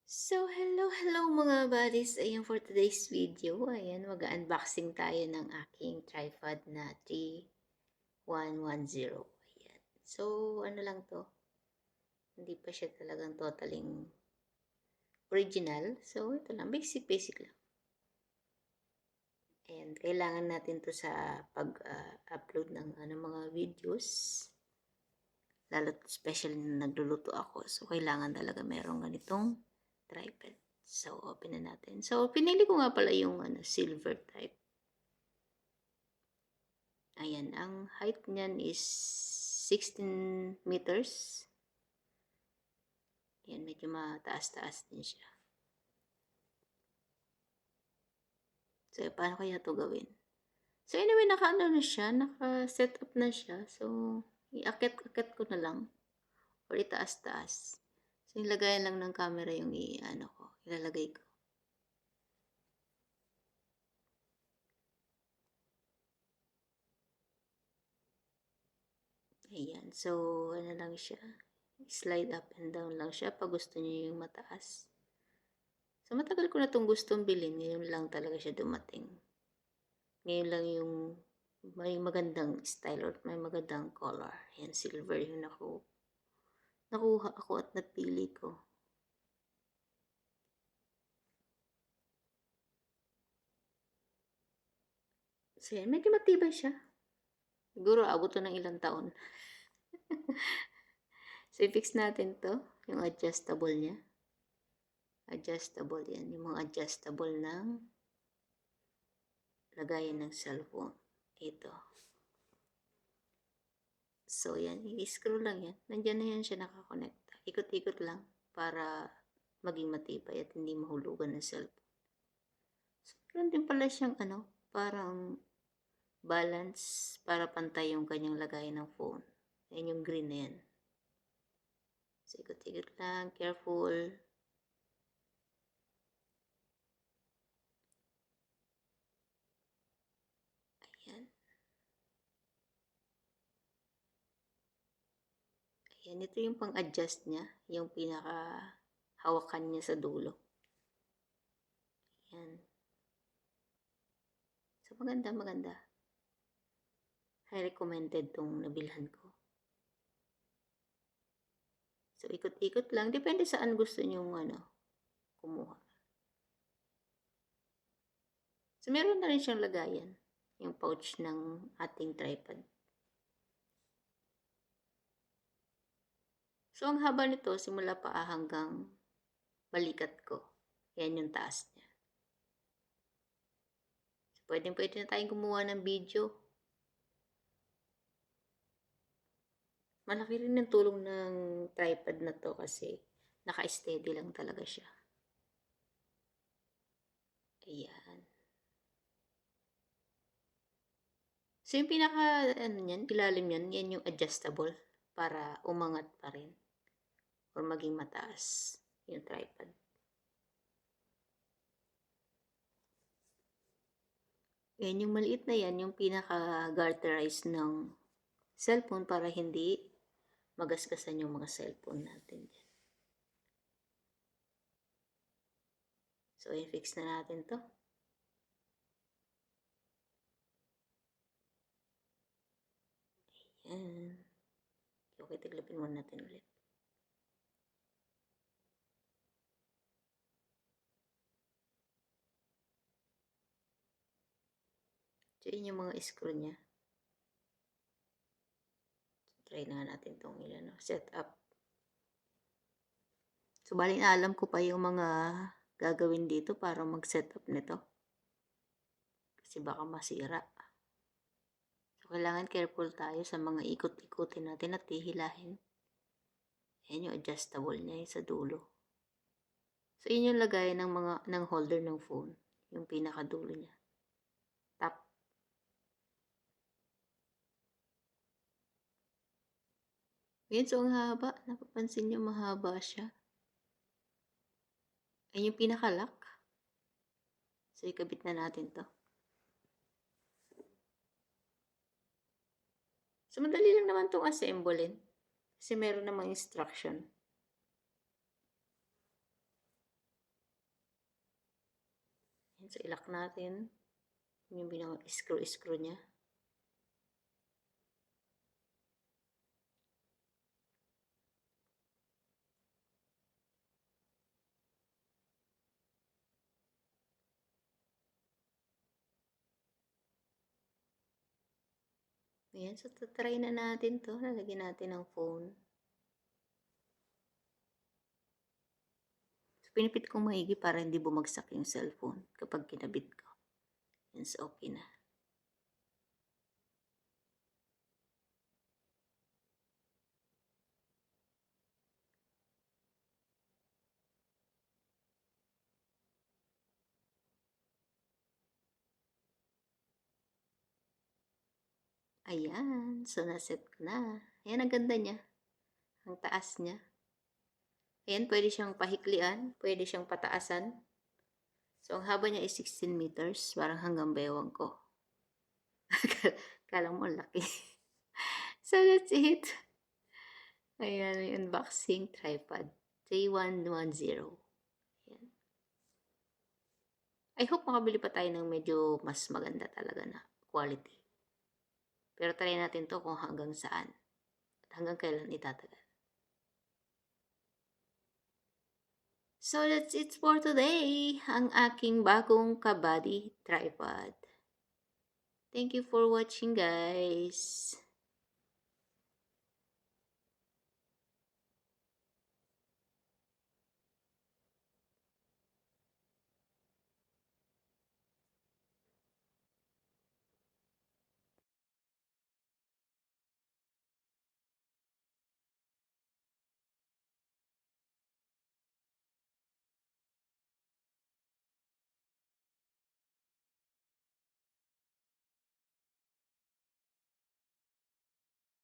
Hello mga buddies. Ayan for today's video. Ayan, mag-unboxing tayo ng aking tripod na 3110. Ayan. Ano lang to? Hindi pa siya talagang totaling original. Ito lang. Basic lang. And kailangan natin to sa pag-upload ng mga videos. Lalo special na nagluluto ako. Kailangan talaga merong ganitong tripod. Open na natin. Pinili ko nga pala yung silver type. Ayan, ang height niyan is 16 meters. Ayan, medyo mataas-taas din siya. Paano kaya to gawin? Anyway, naka-ano na siya, naka-set up na siya. Iakit-akit ko na lang. Or itaas-taas. Ilagayan lang ng camera yung ilalagay ko. Ayan. Ano lang siya. Slide up and down lang siya pag gusto niyo yung mataas. Matagal ko na itong gustong bilhin. Ngayon lang talaga siya dumating. Ngayon lang yung may magandang style or may magandang color. Ayan, silver yung nakuha ako at napili ko. Yan, medyo matibay siya. Siguro abot to ng ilang taon. I-fix natin to. Yung adjustable niya. Adjustable yan. Yung mga adjustable ng lagayan ng cellphone. Ito. Yan. I-screw lang yan. Nandyan na yan siya nakakonekta. Ikot-ikot lang para maging matibay at hindi mahulugan ng cellphone. Meron din pala siyang parang balance para pantay yung kanyang lagay ng phone. Ayan yung green na yan. Ikot-ikot lang. Careful. Ayan. Ayan. Ito yung pang-adjust niya. Yung pinaka-hawakan niya sa dulo. Ayan. Maganda. High recommended tong nabilhan ko. Ikot-ikot lang. Depende saan gusto nyong kumuha. Meron na rin siyang lagayan. Yung pouch ng ating tripod. Ang haba nito, simula paa hanggang balikat ko. Yan yung taas niya. Pwede na tayong gumawa ng video. Malaki rin ang tulong ng tripod na to kasi naka-steady lang talaga siya. Ayan. Yung pinaka, ilalim yan yung adjustable para umangat pa rin or maging mataas yung tripod. Yan, yung maliit na yan, yung pinaka-garterized ng cellphone para hindi magasgasan yung mga cellphone natin dyan. I-fix na natin to. Ayan. Okay, tiglapin muna natin ulit. Yun yung mga screw niya. Try na natin itong set up. Bali na alam ko pa yung mga gagawin dito para mag-set up nito. Kasi baka masira. Kailangan careful tayo sa mga ikot-ikutin natin at hihilahin. Ayan yung adjustable niya sa dulo. Yun yung lagay ng holder ng phone. Yung pinakadulo niya. Top. Ayan, ang haba. Napapansin nyo, mahaba siya. Ayan yung pinaka-lock. Ikabit na natin to. Madali lang naman itong assemblein. Kasi meron namang instruction. Yan, so ilak natin. Yung binang-screw niya. Ayan, so try na natin to. Lalagyan natin ng phone. So, pinipit kong maigi para hindi bumagsak yung cellphone kapag kinabit ko. Yan, so okay na. Ayan, so naset ko na. Ayan, ang ganda niya. Ang taas niya. Ayan, pwede siyang pahiklian, pwede siyang pataasan. So, ang haba niya is 16 meters, parang hanggang bewang ko. Kala mo, laki. So, that's it. Ayan, may unboxing tripod. 3110. Ayan. I hope makabili pa tayo ng medyo mas maganda talaga na quality. Pero try natin to kung hanggang saan. At hanggang kailan itatagal. So, that's it for today. Ang aking bagong kabady tripod. Thank you for watching, guys.